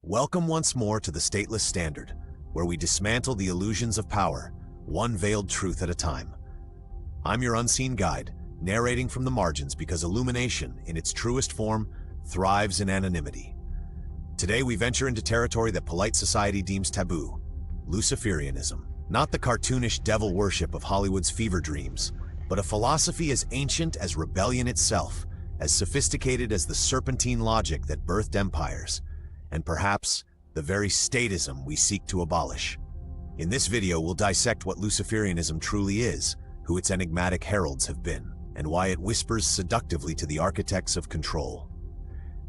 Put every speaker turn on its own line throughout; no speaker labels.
Welcome once more to the Stateless Standard, where we dismantle the illusions of power, one veiled truth at a time. I'm your unseen guide, narrating from the margins because illumination, in its truest form, thrives in anonymity. Today we venture into territory that polite society deems taboo, Luciferianism. Not the cartoonish devil worship of Hollywood's fever dreams, but a philosophy as ancient as rebellion itself, as sophisticated as the serpentine logic that birthed empires, and perhaps the very statism we seek to abolish. In this video, we'll dissect what Luciferianism truly is, who its enigmatic heralds have been, and why it whispers seductively to the architects of control.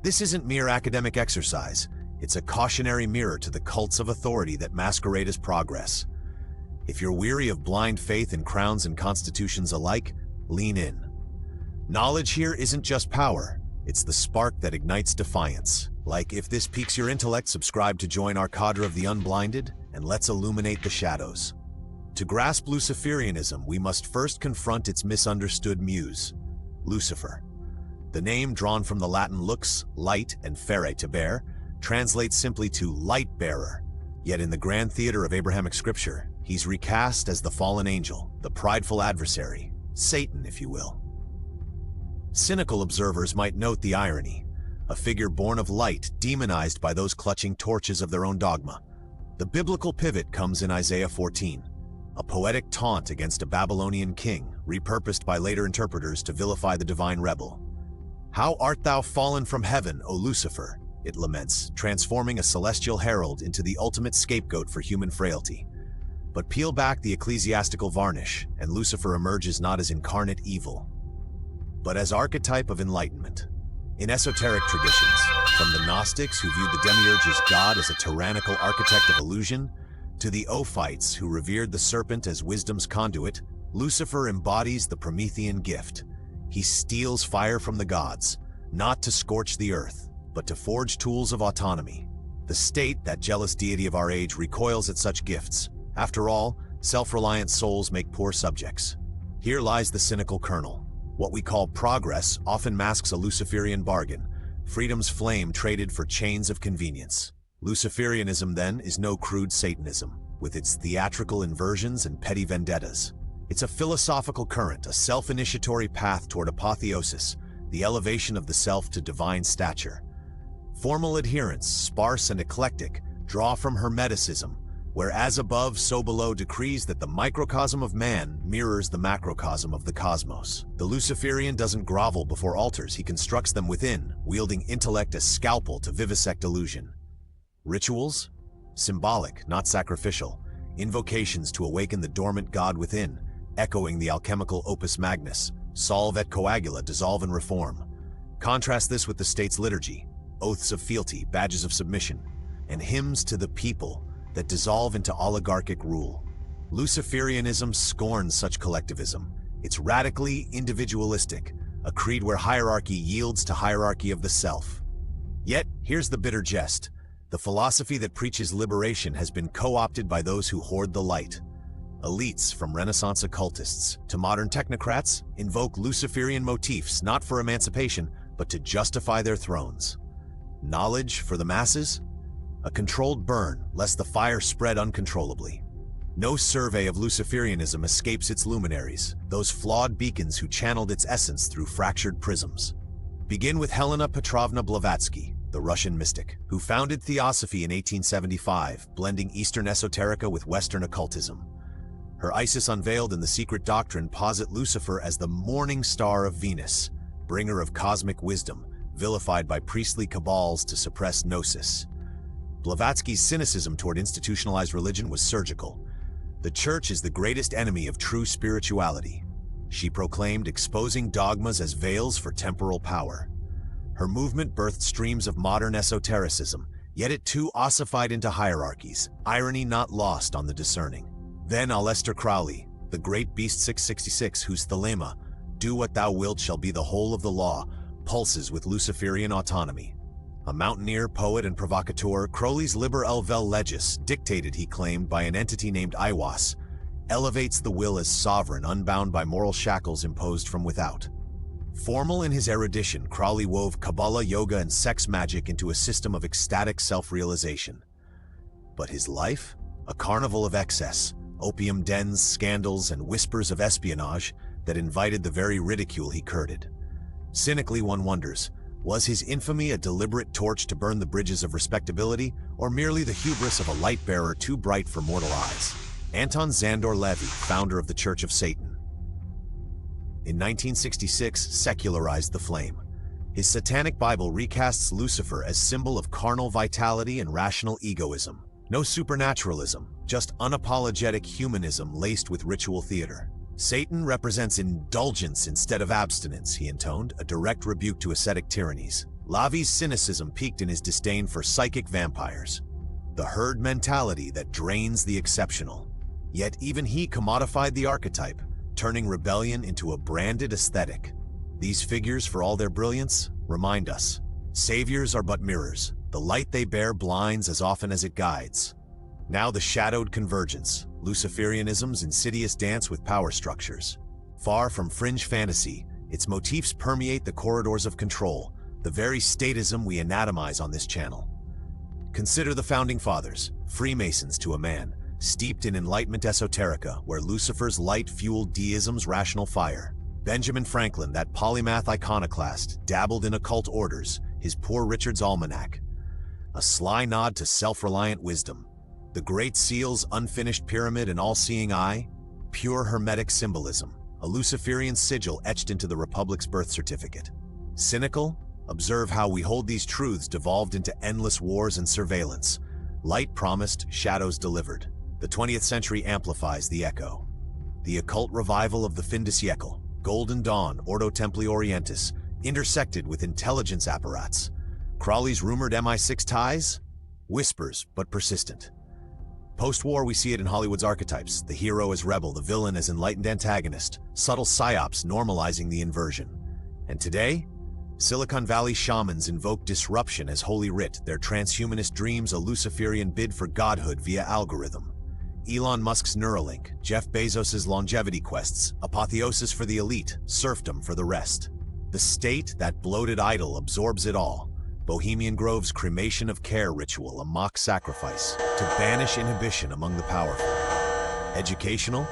This isn't mere academic exercise, it's a cautionary mirror to the cults of authority that masquerade as progress. If you're weary of blind faith in crowns and constitutions alike, lean in. Knowledge here isn't just power, it's the spark that ignites defiance. Like, if this piques your intellect, subscribe to join our cadre of the unblinded, and let's illuminate the shadows. To grasp Luciferianism, we must first confront its misunderstood muse, Lucifer. The name, drawn from the Latin lux, light, and fere, to bear, translates simply to light bearer. Yet in the grand theater of Abrahamic scripture, he's recast as the fallen angel, the prideful adversary, Satan, if you will. Cynical observers might note the irony, a figure born of light, demonized by those clutching torches of their own dogma. The biblical pivot comes in Isaiah 14, a poetic taunt against a Babylonian king, repurposed by later interpreters to vilify the divine rebel. "How art thou fallen from heaven, O Lucifer?" it laments, transforming a celestial herald into the ultimate scapegoat for human frailty. But peel back the ecclesiastical varnish, and Lucifer emerges not as incarnate evil, but as archetype of enlightenment. In esoteric traditions, from the Gnostics who viewed the demiurge as God as a tyrannical architect of illusion, to the Ophites who revered the serpent as wisdom's conduit, Lucifer embodies the Promethean gift. He steals fire from the gods, not to scorch the earth, but to forge tools of autonomy. The state, that jealous deity of our age, recoils at such gifts. After all, self-reliant souls make poor subjects. Here lies the cynical kernel. What we call progress often masks a Luciferian bargain, freedom's flame traded for chains of convenience. Luciferianism, then, is no crude Satanism, with its theatrical inversions and petty vendettas. It's a philosophical current, a self-initiatory path toward apotheosis, the elevation of the self to divine stature. Formal adherents, sparse and eclectic, draw from Hermeticism, where as above, so below decrees that the microcosm of man mirrors the macrocosm of the cosmos. The Luciferian doesn't grovel before altars, he constructs them within, wielding intellect as scalpel to vivisect illusion. Rituals? Symbolic, not sacrificial. Invocations to awaken the dormant god within, echoing the alchemical opus magnus, solve et coagula, dissolve and reform. Contrast this with the state's liturgy, oaths of fealty, badges of submission, and hymns to the people that dissolve into oligarchic rule. Luciferianism scorns such collectivism. It's radically individualistic, a creed where hierarchy yields to hierarchy of the self. Yet, here's the bitter jest. The philosophy that preaches liberation has been co-opted by those who hoard the light. Elites, from Renaissance occultists to modern technocrats, invoke Luciferian motifs not for emancipation, but to justify their thrones. Knowledge for the masses? A controlled burn, lest the fire spread uncontrollably. No survey of Luciferianism escapes its luminaries, those flawed beacons who channeled its essence through fractured prisms. Begin with Helena Petrovna Blavatsky, the Russian mystic, who founded Theosophy in 1875, blending Eastern esoterica with Western occultism. Her Isis Unveiled and the Secret Doctrine posit Lucifer as the morning star of Venus, bringer of cosmic wisdom, vilified by priestly cabals to suppress gnosis. Blavatsky's cynicism toward institutionalized religion was surgical. The church is the greatest enemy of true spirituality, she proclaimed, exposing dogmas as veils for temporal power. Her movement birthed streams of modern esotericism, yet it too ossified into hierarchies, irony not lost on the discerning. Then Aleister Crowley, the great beast 666, whose Thelema, "Do what thou wilt shall be the whole of the law," pulses with Luciferian autonomy. A mountaineer, poet, and provocateur, Crowley's Liber el vel legis, dictated, he claimed, by an entity named Aiwas, elevates the will as sovereign, unbound by moral shackles imposed from without. Formal in his erudition, Crowley wove Kabbalah, yoga, and sex magic into a system of ecstatic self-realization. But his life? A carnival of excess, opium dens, scandals, and whispers of espionage that invited the very ridicule he courted. Cynically, one wonders, was his infamy a deliberate torch to burn the bridges of respectability, or merely the hubris of a light-bearer too bright for mortal eyes? Anton LaVey, founder of the Church of Satan, in 1966 secularized the flame. His satanic Bible recasts Lucifer as symbol of carnal vitality and rational egoism. No supernaturalism, just unapologetic humanism laced with ritual theater. Satan represents indulgence instead of abstinence, he intoned, a direct rebuke to ascetic tyrannies. LaVey's cynicism peaked in his disdain for psychic vampires, the herd mentality that drains the exceptional. Yet even he commodified the archetype, turning rebellion into a branded aesthetic. These figures, for all their brilliance, remind us, saviors are but mirrors. The light they bear blinds as often as it guides. Now the shadowed convergence, Luciferianism's insidious dance with power structures. Far from fringe fantasy, its motifs permeate the corridors of control, the very statism we anatomize on this channel. Consider the Founding Fathers, Freemasons to a man, steeped in Enlightenment esoterica, where Lucifer's light fueled deism's rational fire. Benjamin Franklin, that polymath iconoclast, dabbled in occult orders, his Poor Richard's Almanac. A sly nod to self-reliant wisdom. The Great Seal's unfinished pyramid and all-seeing eye, pure hermetic symbolism, a Luciferian sigil etched into the Republic's birth certificate. Cynical? Observe how we hold these truths devolved into endless wars and surveillance. Light promised, shadows delivered. The 20th century amplifies the echo. The occult revival of the fin de siècle, Golden Dawn, Ordo Templi Orientis, intersected with intelligence apparats. Crowley's rumored MI6 ties? Whispers, but persistent. Post-war, we see it in Hollywood's archetypes, the hero as rebel, the villain as enlightened antagonist, subtle psyops normalizing the inversion. And today, Silicon Valley shamans invoke disruption as holy writ, their transhumanist dreams a Luciferian bid for godhood via algorithm. Elon Musk's Neuralink, Jeff Bezos's longevity quests, apotheosis for the elite, serfdom for the rest. The state, that bloated idol, absorbs it all. Bohemian Grove's cremation of care ritual, a mock sacrifice, to banish inhibition among the powerful. Educational?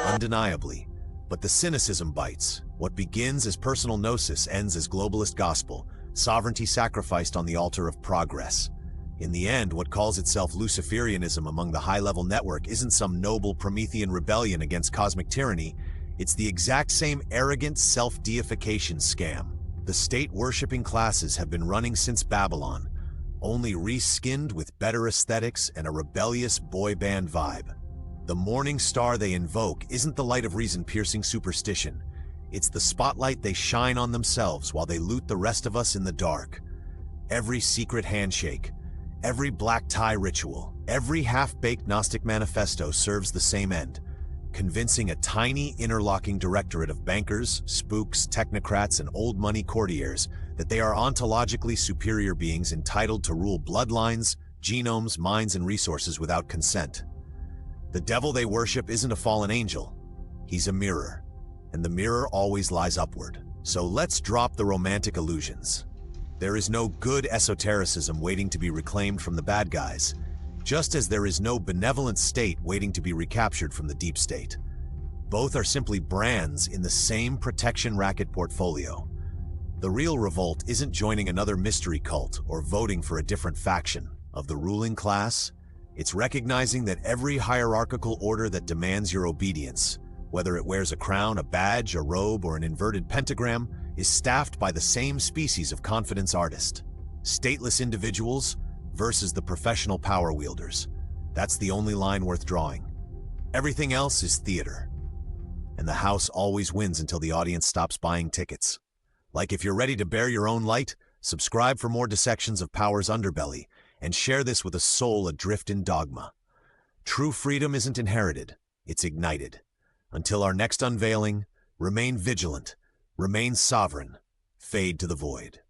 Undeniably. But the cynicism bites. What begins as personal gnosis ends as globalist gospel, sovereignty sacrificed on the altar of progress. In the end, what calls itself Luciferianism among the high-level network isn't some noble Promethean rebellion against cosmic tyranny, it's the exact same arrogant self-deification scam. The state-worshipping classes have been running since Babylon, only reskinned with better aesthetics and a rebellious boy band vibe. The morning star they invoke isn't the light of reason-piercing superstition. It's the spotlight they shine on themselves while they loot the rest of us in the dark. Every secret handshake, every black tie ritual, every half-baked Gnostic manifesto serves the same end, convincing a tiny interlocking directorate of bankers, spooks, technocrats, and old money courtiers that they are ontologically superior beings entitled to rule bloodlines, genomes, minds, and resources without consent. The devil they worship isn't a fallen angel. He's a mirror, and the mirror always lies upward. So let's drop the romantic illusions. There is no good esotericism waiting to be reclaimed from the bad guys, just as there is no benevolent state waiting to be recaptured from the deep state. Both are simply brands in the same protection racket portfolio. The real revolt isn't joining another mystery cult or voting for a different faction of the ruling class. It's recognizing that every hierarchical order that demands your obedience, whether it wears a crown, a badge, a robe, or an inverted pentagram, is staffed by the same species of confidence artist. Stateless individuals versus the professional power wielders. That's the only line worth drawing. Everything else is theater. And the house always wins until the audience stops buying tickets. Like, if you're ready to bear your own light, subscribe for more dissections of power's underbelly, and share this with a soul adrift in dogma. True freedom isn't inherited, it's ignited. Until our next unveiling, remain vigilant, remain sovereign, fade to the void.